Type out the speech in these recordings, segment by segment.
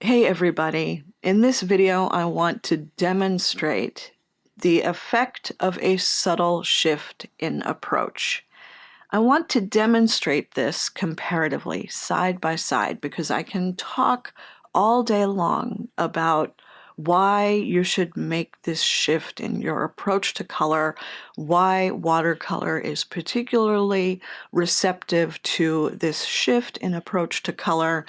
Hey everybody, in this video I want to demonstrate the effect of a subtle shift in approach. I want to demonstrate this comparatively, side by side, because I can talk all day long about why you should make this shift in your approach to color, why watercolor is particularly receptive to this shift in approach to color,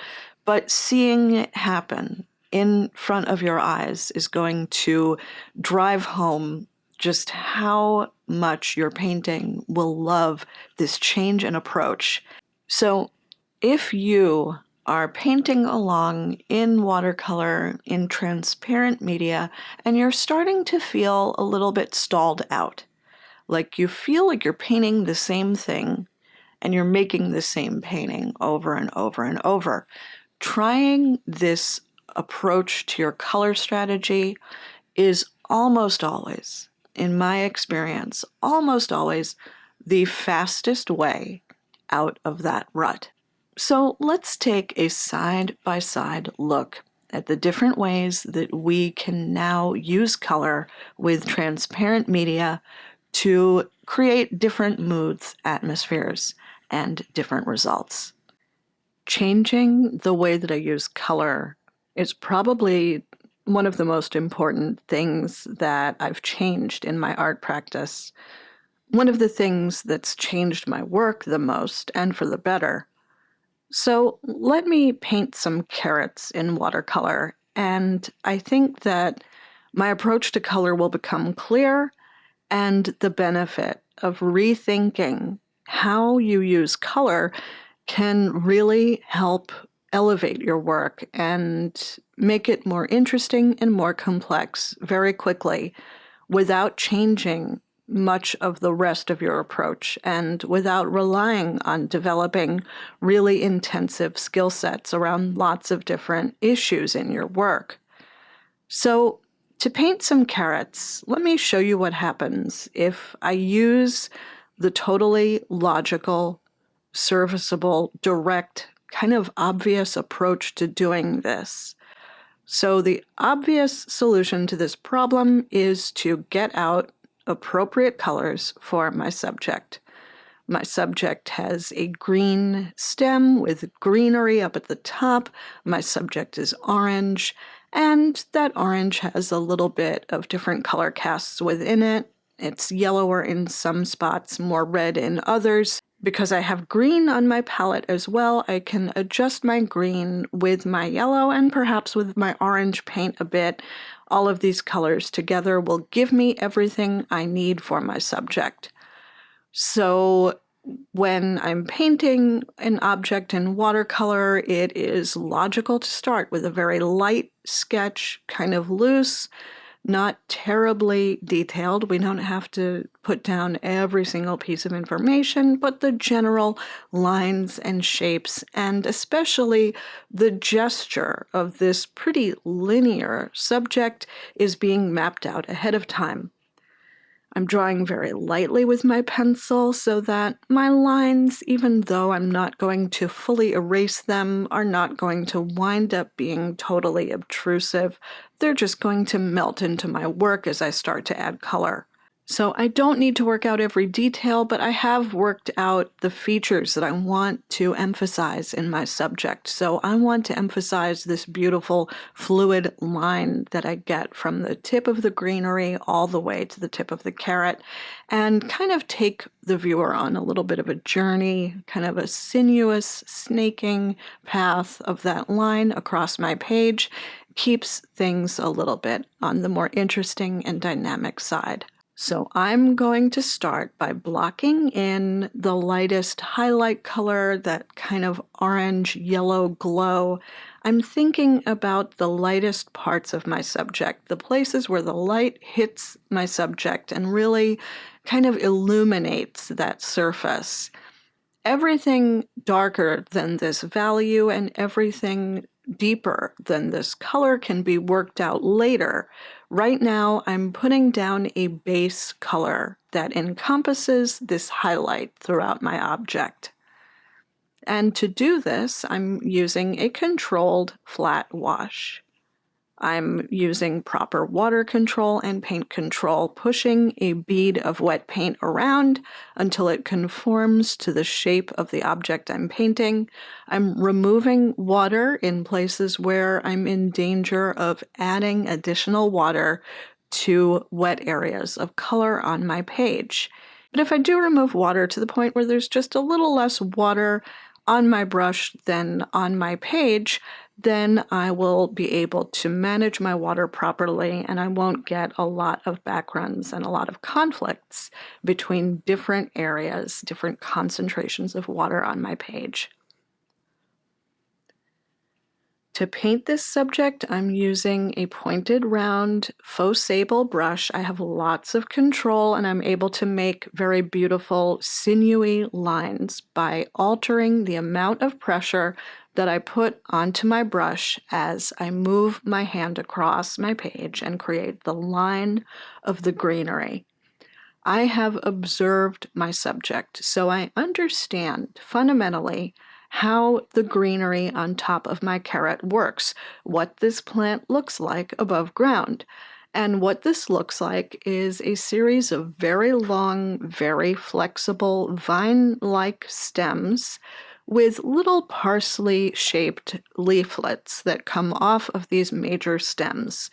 but seeing it happen in front of your eyes is going to drive home just how much your painting will love this change in approach. So if you are painting along in watercolor, in transparent media, and you're starting to feel a little bit stalled out, like you feel like you're painting the same thing and you're making the same painting over and over and over, trying this approach to your color strategy is almost always, in my experience, almost always the fastest way out of that rut. So let's take a side-by-side look at the different ways that we can now use color with transparent media to create different moods, atmospheres, and different results. Changing the way that I use color is probably one of the most important things that I've changed in my art practice. One of the things that's changed my work the most, and for the better. So let me paint some carrots in watercolor, and I think that my approach to color will become clear, and the benefit of rethinking how you use color can really help elevate your work and make it more interesting and more complex very quickly without changing much of the rest of your approach and without relying on developing really intensive skill sets around lots of different issues in your work. So to paint some carrots, let me show you what happens if I use the totally logical, serviceable, direct, kind of obvious approach to doing this. So the obvious solution to this problem is to get out appropriate colors for my subject. My subject has a green stem with greenery up at the top. My subject is orange, and that orange has a little bit of different color casts within it. It's yellower in some spots, more red in others. Because I have green on my palette as well, I can adjust my green with my yellow and perhaps with my orange paint a bit. All of these colors together will give me everything I need for my subject. So when I'm painting an object in watercolor, it is logical to start with a very light sketch, kind of loose, not terribly detailed. We don't have to put down every single piece of information, but the general lines and shapes, and especially the gesture of this pretty linear subject is being mapped out ahead of time. I'm drawing very lightly with my pencil so that my lines, even though I'm not going to fully erase them, are not going to wind up being totally obtrusive. They're just going to melt into my work as I start to add color. So I don't need to work out every detail, but I have worked out the features that I want to emphasize in my subject. So I want to emphasize this beautiful fluid line that I get from the tip of the greenery all the way to the tip of the carrot, and kind of take the viewer on a little bit of a journey, kind of a sinuous, snaking path of that line across my page. Keeps things a little bit on the more interesting and dynamic side. So I'm going to start by blocking in the lightest highlight color, that kind of orange-yellow glow. I'm thinking about the lightest parts of my subject, the places where the light hits my subject and really kind of illuminates that surface. Everything darker than this value and everything deeper than this color can be worked out later. Right now, I'm putting down a base color that encompasses this highlight throughout my object. And to do this, I'm using a controlled flat wash. I'm using proper water control and paint control, pushing a bead of wet paint around until it conforms to the shape of the object I'm painting. I'm removing water in places where I'm in danger of adding additional water to wet areas of color on my page. But if I do remove water to the point where there's just a little less water on my brush than on my page, then I will be able to manage my water properly and I won't get a lot of backruns and a lot of conflicts between different areas, different concentrations of water on my page. To paint this subject, I'm using a pointed round faux sable brush. I have lots of control and I'm able to make very beautiful sinewy lines by altering the amount of pressure that I put onto my brush as I move my hand across my page and create the line of the greenery. I have observed my subject, so I understand fundamentally how the greenery on top of my carrot works, what this plant looks like above ground. And what this looks like is a series of very long, very flexible, vine-like stems with little parsley-shaped leaflets that come off of these major stems.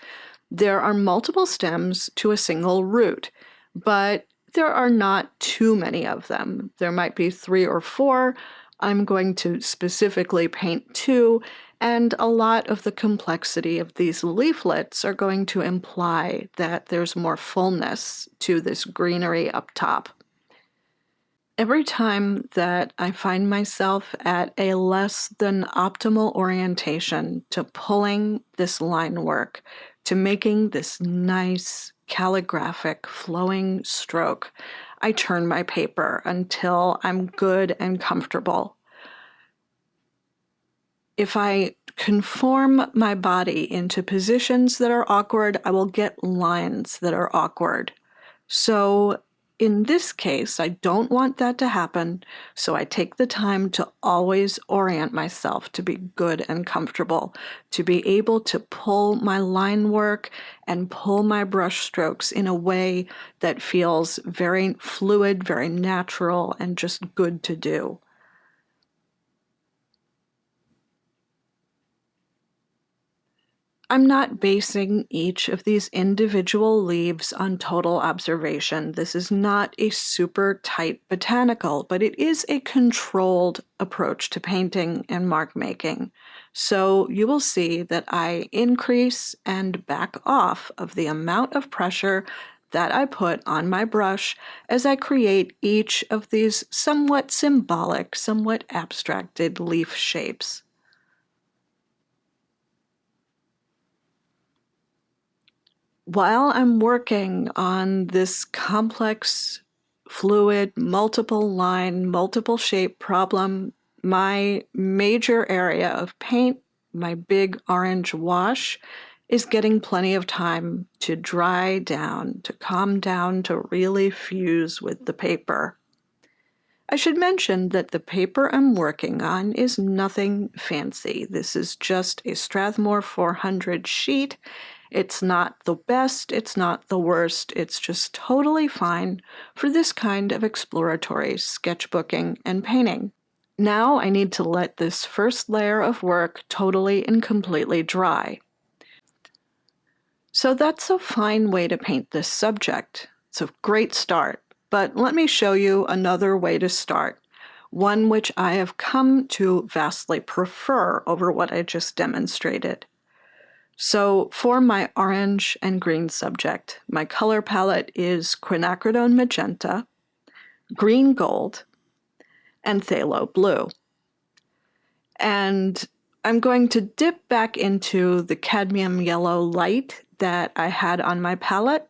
There are multiple stems to a single root, but there are not too many of them. There might be 3 or 4. I'm going to specifically paint 2, and a lot of the complexity of these leaflets are going to imply that there's more fullness to this greenery up top. Every time that I find myself at a less than optimal orientation to pulling this line work, to making this nice calligraphic flowing stroke, I turn my paper until I'm good and comfortable. If I conform my body into positions that are awkward, I will get lines that are awkward. So in this case, I don't want that to happen, so I take the time to always orient myself to be good and comfortable, to be able to pull my line work and pull my brush strokes in a way that feels very fluid, very natural, and just good to do. I'm not basing each of these individual leaves on total observation. This is not a super tight botanical, but it is a controlled approach to painting and mark making. So you will see that I increase and back off of the amount of pressure that I put on my brush as I create each of these somewhat symbolic, somewhat abstracted leaf shapes. While I'm working on this complex, fluid, multiple line, multiple shape problem, my major area of paint, my big orange wash, is getting plenty of time to dry down, to calm down, to really fuse with the paper. I should mention that the paper I'm working on is nothing fancy. This is just a Strathmore 400 sheet. It's not the best, it's not the worst, it's just totally fine for this kind of exploratory sketchbooking and painting. Now I need to let this first layer of work totally and completely dry. So that's a fine way to paint this subject. It's a great start, but let me show you another way to start, one which I have come to vastly prefer over what I just demonstrated. So for my orange and green subject, my color palette is quinacridone magenta, green gold, and phthalo blue. And I'm going to dip back into the cadmium yellow light that I had on my palette,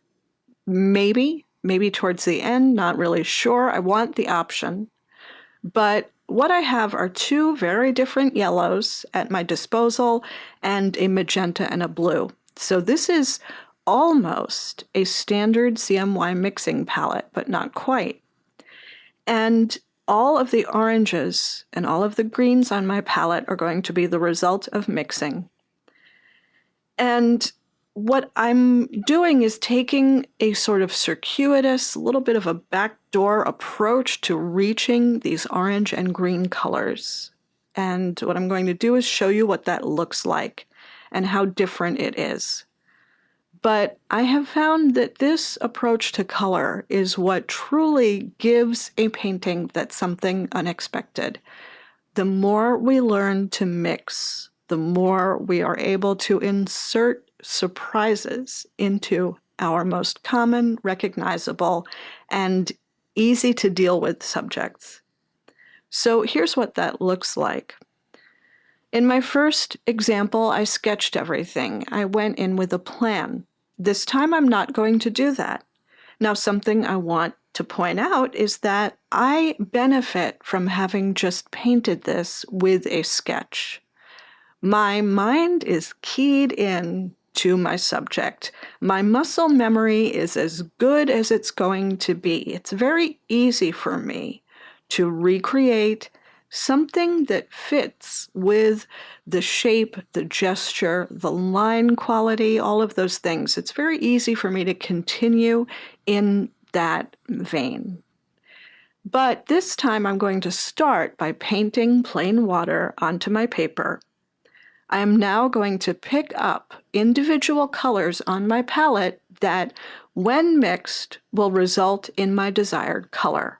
maybe towards the end, not really sure. I want the option. But what I have are 2 very different yellows at my disposal and a magenta and a blue. So this is almost a standard CMY mixing palette, but not quite. And all of the oranges and all of the greens on my palette are going to be the result of mixing. And what I'm doing is taking a sort of circuitous, little bit of a backdoor approach to reaching these orange and green colors. And what I'm going to do is show you what that looks like and how different it is. But I have found that this approach to color is what truly gives a painting that's something unexpected. The more we learn to mix, the more we are able to insert surprises into our most common, recognizable, and easy to deal with subjects. So here's what that looks like. In my first example, I sketched everything. I went in with a plan. This time I'm not going to do that. Now, something I want to point out is that I benefit from having just painted this with a sketch. My mind is keyed in to my subject. My muscle memory is as good as it's going to be. It's very easy for me to recreate something that fits with the shape, the gesture, the line quality, all of those things. It's very easy for me to continue in that vein. But this time I'm going to start by painting plain water onto my paper. I am now going to pick up individual colors on my palette that, when mixed, will result in my desired color.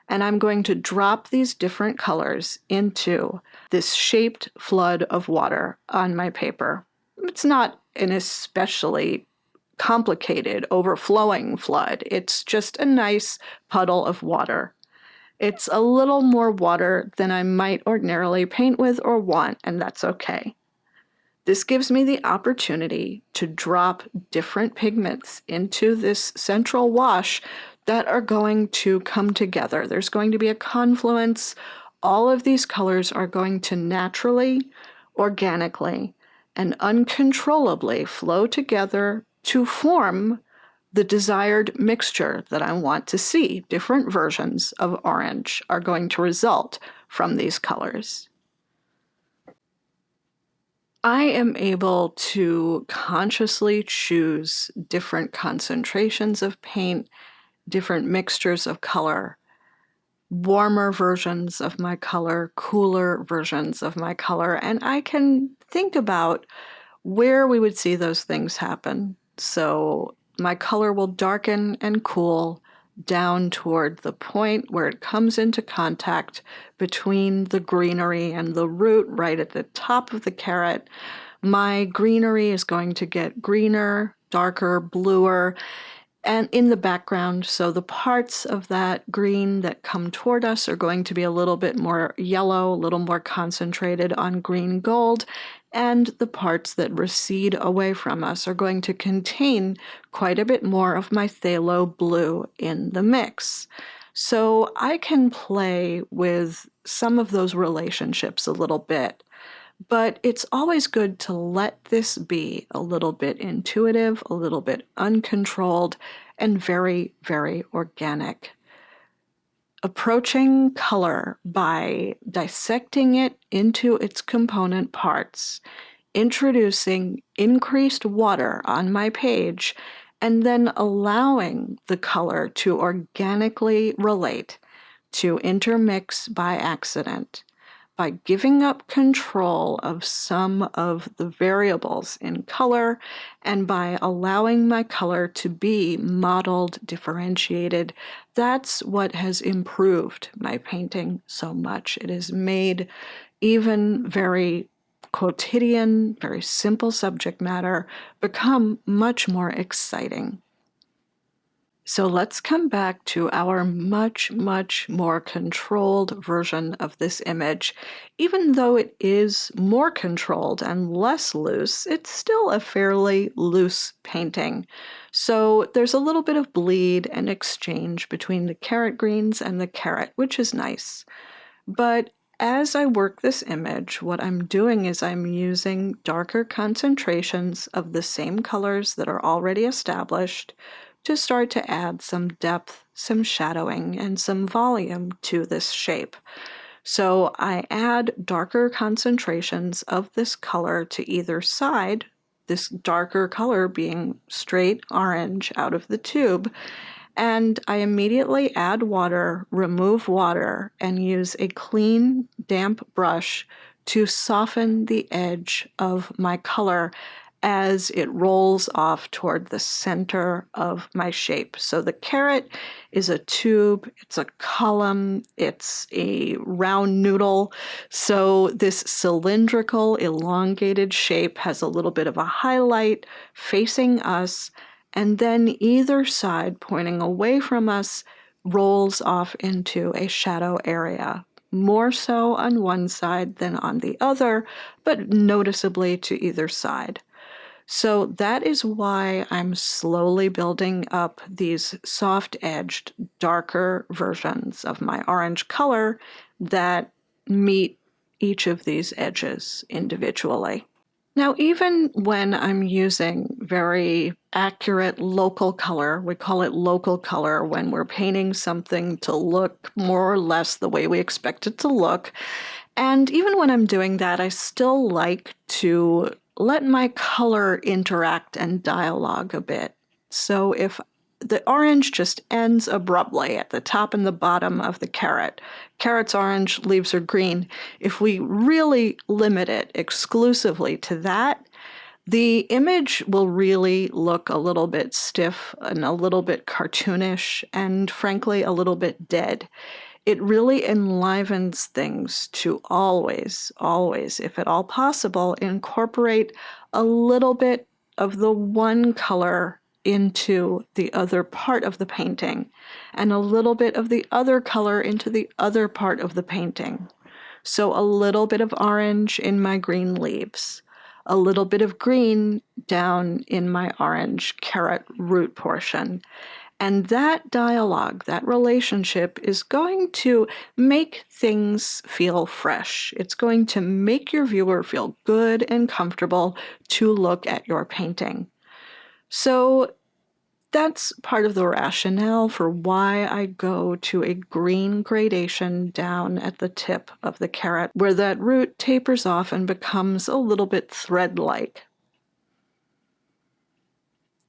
And I'm going to drop these different colors into this shaped flood of water on my paper. It's not an especially complicated, overflowing flood. It's just a nice puddle of water. It's a little more water than I might ordinarily paint with or want, and that's okay. This gives me the opportunity to drop different pigments into this central wash that are going to come together. There's going to be a confluence. All of these colors are going to naturally, organically, and uncontrollably flow together to form the desired mixture that I want to see. Different versions of orange are going to result from these colors. I am able to consciously choose different concentrations of paint, different mixtures of color, warmer versions of my color, cooler versions of my color, and I can think about where we would see those things happen. So my color will darken and cool down toward the point where it comes into contact between the greenery and the root right at the top of the carrot. My greenery is going to get greener, darker, bluer, and in the background, so the parts of that green that come toward us are going to be a little bit more yellow, a little more concentrated on green gold, and the parts that recede away from us are going to contain quite a bit more of my phthalo blue in the mix. So I can play with some of those relationships a little bit, but it's always good to let this be a little bit intuitive, a little bit uncontrolled, and very, very organic. Approaching color by dissecting it into its component parts, introducing increased water on my page, and then allowing the color to organically relate, to intermix by accident, by giving up control of some of the variables in color and by allowing my color to be modeled, differentiated. That's what has improved my painting so much. It has made even very quotidian, very simple subject matter become much more exciting. So let's come back to our much, much more controlled version of this image. Even though it is more controlled and less loose, it's still a fairly loose painting. So there's a little bit of bleed and exchange between the carrot greens and the carrot, which is nice. But as I work this image, what I'm doing is I'm using darker concentrations of the same colors that are already established to start to add some depth, some shadowing and some volume to this shape. So I add darker concentrations of this color to either side, this darker color being straight orange out of the tube, and I immediately add water, remove water, and use a clean, damp brush to soften the edge of my color as it rolls off toward the center of my shape. So the carrot is a tube, it's a column, it's a round noodle. So this cylindrical, elongated shape has a little bit of a highlight facing us, and then either side pointing away from us rolls off into a shadow area. More so on one side than on the other, but noticeably to either side. So that is why I'm slowly building up these soft-edged, darker versions of my orange color that meet each of these edges individually. Now, even when I'm using very accurate local color, we call it local color when we're painting something to look more or less the way we expect it to look, and even when I'm doing that, I still like to let my color interact and dialogue a bit. So if the orange just ends abruptly at the top and the bottom of the carrot, carrot's orange, leaves are green. If we really limit it exclusively to that, the image will really look a little bit stiff and a little bit cartoonish and frankly a little bit dead. It really enlivens things to always, if at all possible, incorporate a little bit of the one color into the other part of the painting, and a little bit of the other color into the other part of the painting. So a little bit of orange in my green leaves, a little bit of green down in my orange carrot root portion. And that dialogue, that relationship is going to make things feel fresh. It's going to make your viewer feel good and comfortable to look at your painting. So that's part of the rationale for why I go to a green gradation down at the tip of the carrot, where that root tapers off and becomes a little bit thread-like.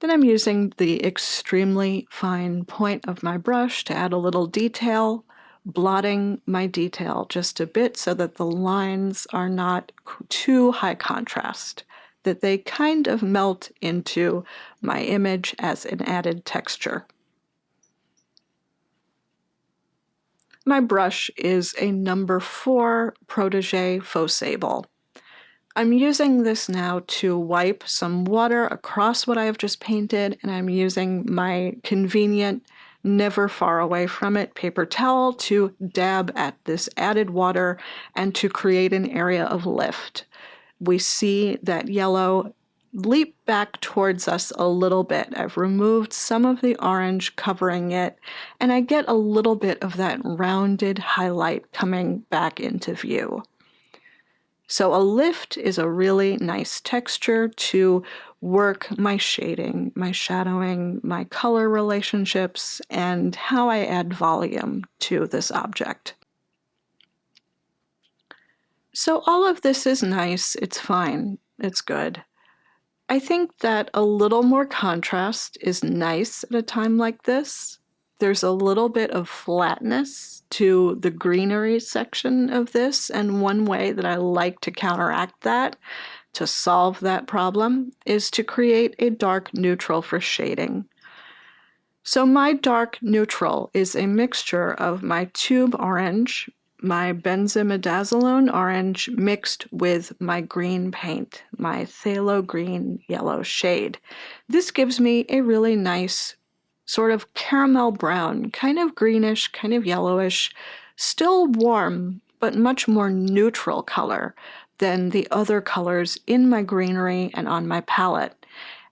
Then I'm using the extremely fine point of my brush to add a little detail, blotting my detail just a bit so that the lines are not too high contrast, that they kind of melt into my image as an added texture. My brush is a number 4 Protégé Faux Sable. I'm using this now to wipe some water across what I have just painted, and I'm using my convenient, never far away from it paper towel to dab at this added water and to create an area of lift. We see that yellow leap back towards us a little bit. I've removed some of the orange covering it, and I get a little bit of that rounded highlight coming back into view. So a lift is a really nice texture to work my shading, my shadowing, my color relationships, and how I add volume to this object. So all of this is nice, it's fine, it's good. I think that a little more contrast is nice at a time like this. There's a little bit of flatness to the greenery section of this, and one way that I like to counteract that, to solve that problem, is to create a dark neutral for shading. So my dark neutral is a mixture of my tube orange, my benzimidazolone orange mixed with my green paint, my phthalo green yellow shade. This gives me a really nice sort of caramel brown, kind of greenish, kind of yellowish, still warm, but much more neutral color than the other colors in my greenery and on my palette.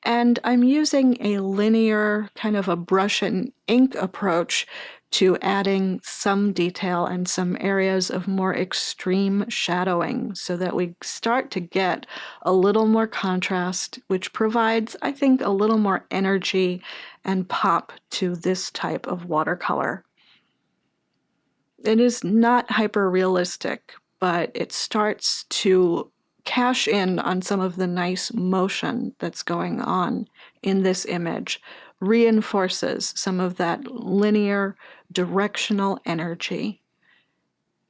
And I'm using a linear, kind of a brush and ink approach to adding some detail and some areas of more extreme shadowing so that we start to get a little more contrast, which provides, I think, a little more energy and pop to this type of watercolor. It is not hyper-realistic, but it starts to cash in on some of the nice motion that's going on in this image, reinforces some of that linear, directional energy.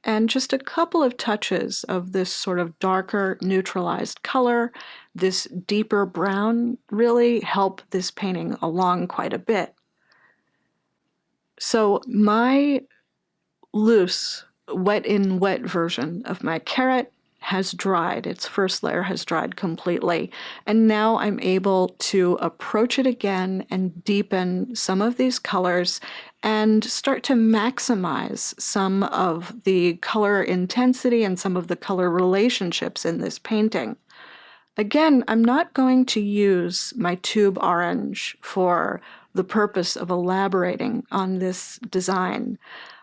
And just a couple of touches of this sort of darker, neutralized color, this deeper brown, really help this painting along quite a bit. So my loose wet in wet version of my carrot has dried. Its first layer has dried completely. And now I'm able to approach it again and deepen some of these colors and start to maximize some of the color intensity and some of the color relationships in this painting. Again, I'm not going to use my tube orange for the purpose of elaborating on this design.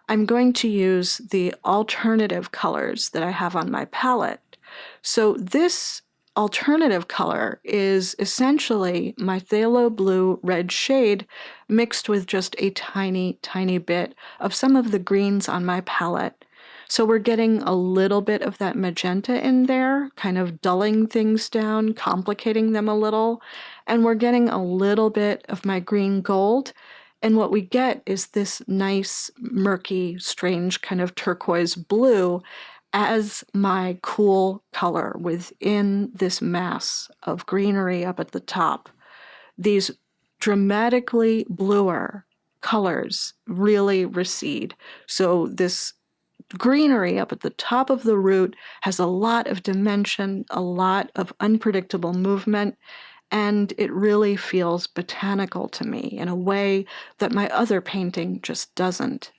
I'm going to use the alternative colors that I have on my palette. So this alternative color is essentially my phthalo blue red shade mixed with just a tiny, tiny bit of some of the greens on my palette. So we're getting a little bit of that magenta in there, kind of dulling things down, complicating them a little. And we're getting a little bit of my green gold. And what we get is this nice, murky, strange kind of turquoise blue as my cool color within this mass of greenery up at the top. These dramatically bluer colors really recede. So this greenery up at the top of the root has a lot of dimension, a lot of unpredictable movement, and it really feels botanical to me in a way that my other painting just doesn't.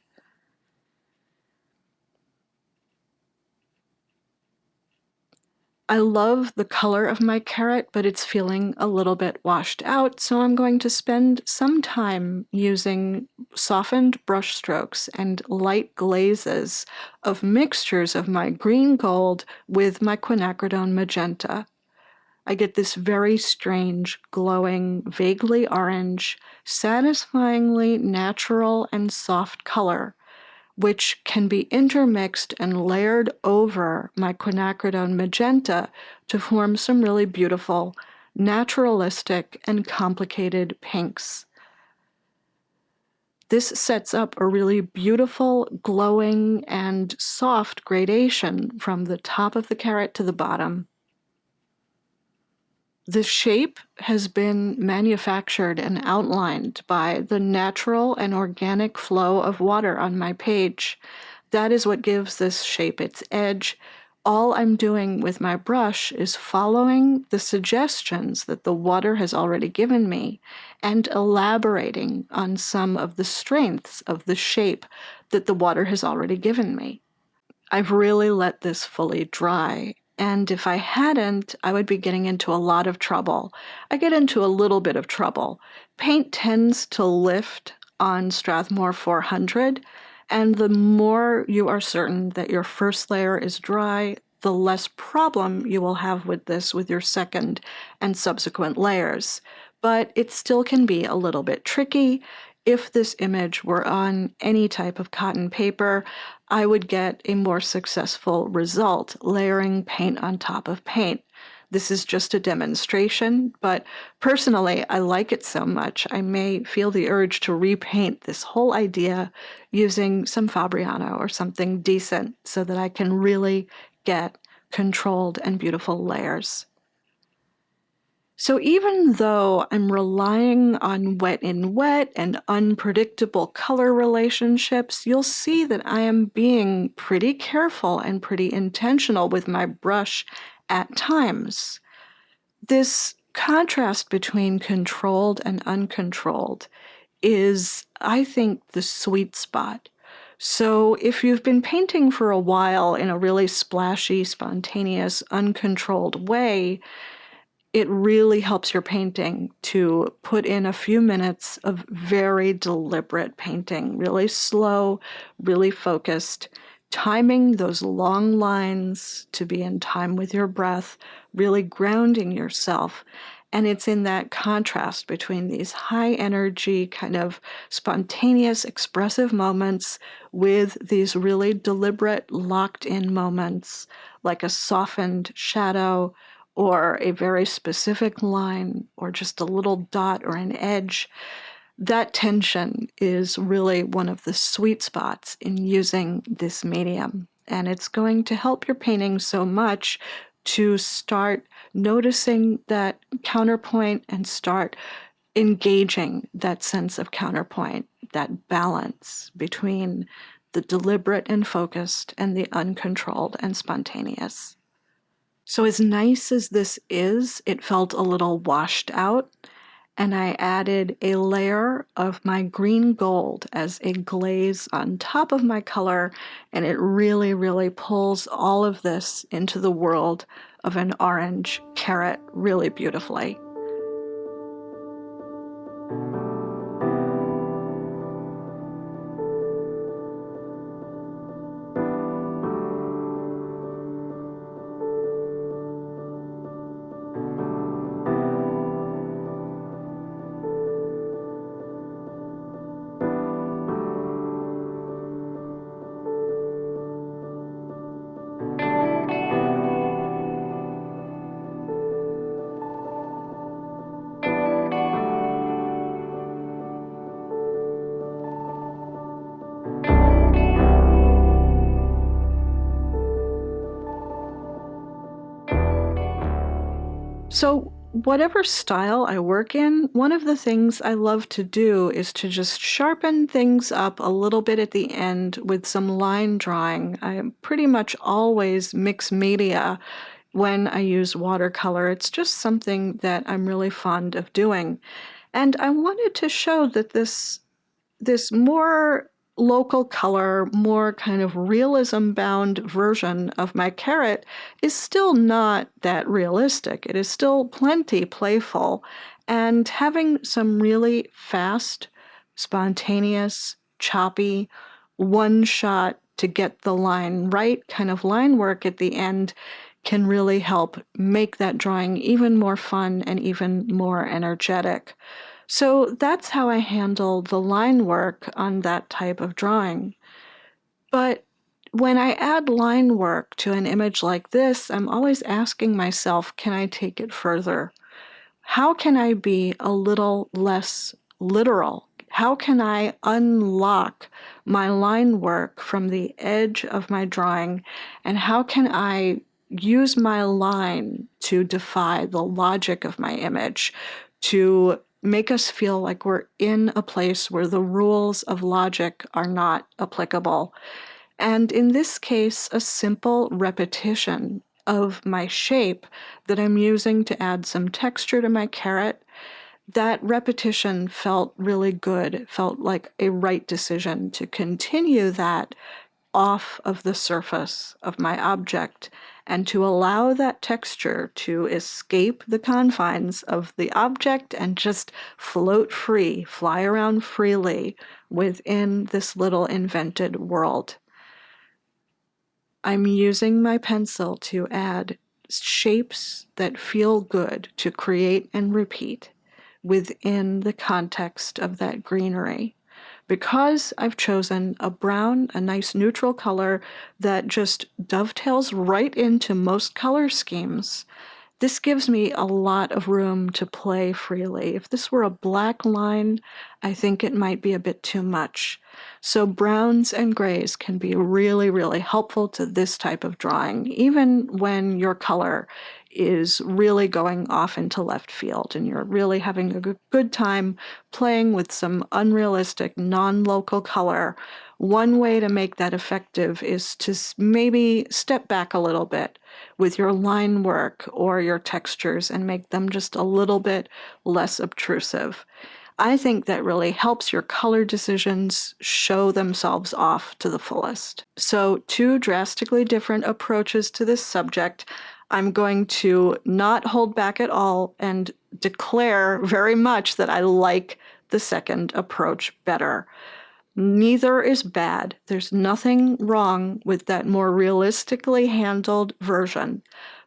I love the color of my carrot, but it's feeling a little bit washed out, so I'm going to spend some time using softened brush strokes and light glazes of mixtures of my green gold with my quinacridone magenta. I get this very strange, glowing, vaguely orange, satisfyingly natural and soft color, which can be intermixed and layered over my quinacridone magenta to form some really beautiful, naturalistic, and complicated pinks. This sets up a really beautiful, glowing, and soft gradation from the top of the carrot to the bottom. The shape has been manufactured and outlined by the natural and organic flow of water on my page. That is what gives this shape its edge. All I'm doing with my brush is following the suggestions that the water has already given me and elaborating on some of the strengths of the shape that the water has already given me. I've really let this fully dry. And if I hadn't, I would be getting into a lot of trouble. I get into a little bit of trouble. Paint tends to lift on Strathmore 400, and the more you are certain that your first layer is dry, the less problem you will have with this with your second and subsequent layers. But it still can be a little bit tricky. If this image were on any type of cotton paper, I would get a more successful result, layering paint on top of paint. This is just a demonstration, but personally, I like it so much, I may feel the urge to repaint this whole idea using some Fabriano or something decent so that I can really get controlled and beautiful layers. So even though I'm relying on wet in wet and unpredictable color relationships, you'll see that I am being pretty careful and pretty intentional with my brush at times. This contrast between controlled and uncontrolled is, I think, the sweet spot. So if you've been painting for a while in a really splashy, spontaneous, uncontrolled way, it really helps your painting to put in a few minutes of very deliberate painting, really slow, really focused, timing those long lines to be in time with your breath, really grounding yourself. And it's in that contrast between these high energy, kind of spontaneous, expressive moments with these really deliberate, locked in moments, like a softened shadow or a very specific line or just a little dot or an edge. That tension is really one of the sweet spots in using this medium. And it's going to help your painting so much to start noticing that counterpoint and start engaging that sense of counterpoint, that balance between the deliberate and focused and the uncontrolled and spontaneous. So as nice as this is, it felt a little washed out, and I added a layer of my green gold as a glaze on top of my color, and it really, really pulls all of this into the world of an orange carrot really beautifully. So whatever style I work in, one of the things I love to do is to just sharpen things up a little bit at the end with some line drawing. I pretty much always mix media when I use watercolor. It's just something that I'm really fond of doing. And I wanted to show that this more local color, more kind of realism-bound version of my carrot is still not that realistic. It is still plenty playful, and having some really fast, spontaneous, choppy, one shot to get the line right kind of line work at the end can really help make that drawing even more fun and even more energetic. So that's how I handle the line work on that type of drawing. But when I add line work to an image like this, I'm always asking myself, can I take it further? How can I be a little less literal? How can I unlock my line work from the edge of my drawing? And how can I use my line to defy the logic of my image, to make us feel like we're in a place where the rules of logic are not applicable? And in this case, a simple repetition of my shape that I'm using to add some texture to my carrot, that repetition felt really good. It felt like a right decision to continue that off of the surface of my object and to allow that texture to escape the confines of the object and just float free, fly around freely within this little invented world. I'm using my pencil to add shapes that feel good to create and repeat within the context of that greenery. Because I've chosen a brown, a nice neutral color that just dovetails right into most color schemes, this gives me a lot of room to play freely. If this were a black line, I think it might be a bit too much. So browns and grays can be really, really helpful to this type of drawing, even when your color is really going off into left field and you're really having a good time playing with some unrealistic, non-local color. One way to make that effective is to maybe step back a little bit with your line work or your textures and make them just a little bit less obtrusive. I think that really helps your color decisions show themselves off to the fullest. So, two drastically different approaches to this subject. I'm going to not hold back at all and declare very much that I like the second approach better. Neither is bad. There's nothing wrong with that more realistically handled version.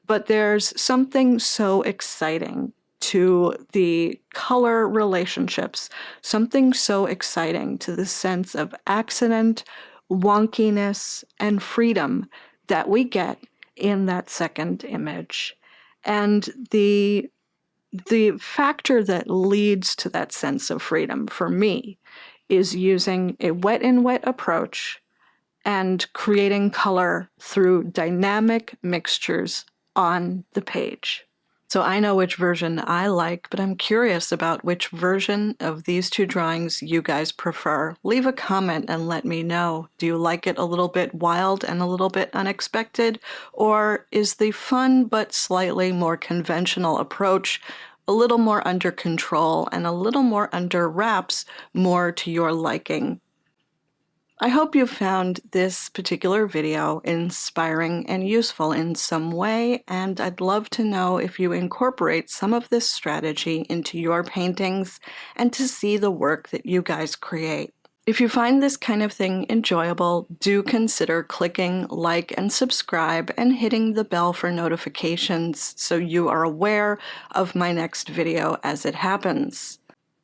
But there's something so exciting to the color relationships, something so exciting to the sense of accident, wonkiness, and freedom that we get in that second image. And the factor that leads to that sense of freedom for me is using a wet and wet approach and creating color through dynamic mixtures on the page. So I know which version I like, but I'm curious about which version of these two drawings you guys prefer. Leave a comment and let me know. Do you like it a little bit wild and a little bit unexpected? Or is the fun but slightly more conventional approach a little more under control and a little more under wraps more to your liking? I hope you found this particular video inspiring and useful in some way, and I'd love to know if you incorporate some of this strategy into your paintings and to see the work that you guys create. If you find this kind of thing enjoyable, do consider clicking like and subscribe and hitting the bell for notifications so you are aware of my next video as it happens.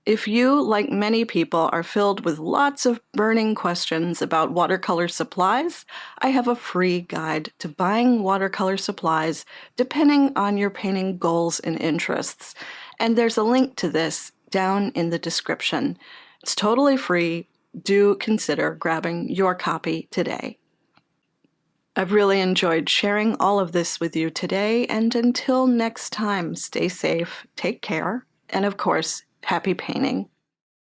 If you, like many people, are filled with lots of burning questions about watercolor supplies, I have a free guide to buying watercolor supplies depending on your painting goals and interests. And there's a link to this down in the description. It's totally free. Do consider grabbing your copy today. I've really enjoyed sharing all of this with you today, and until next time, stay safe, take care, and of course, happy painting.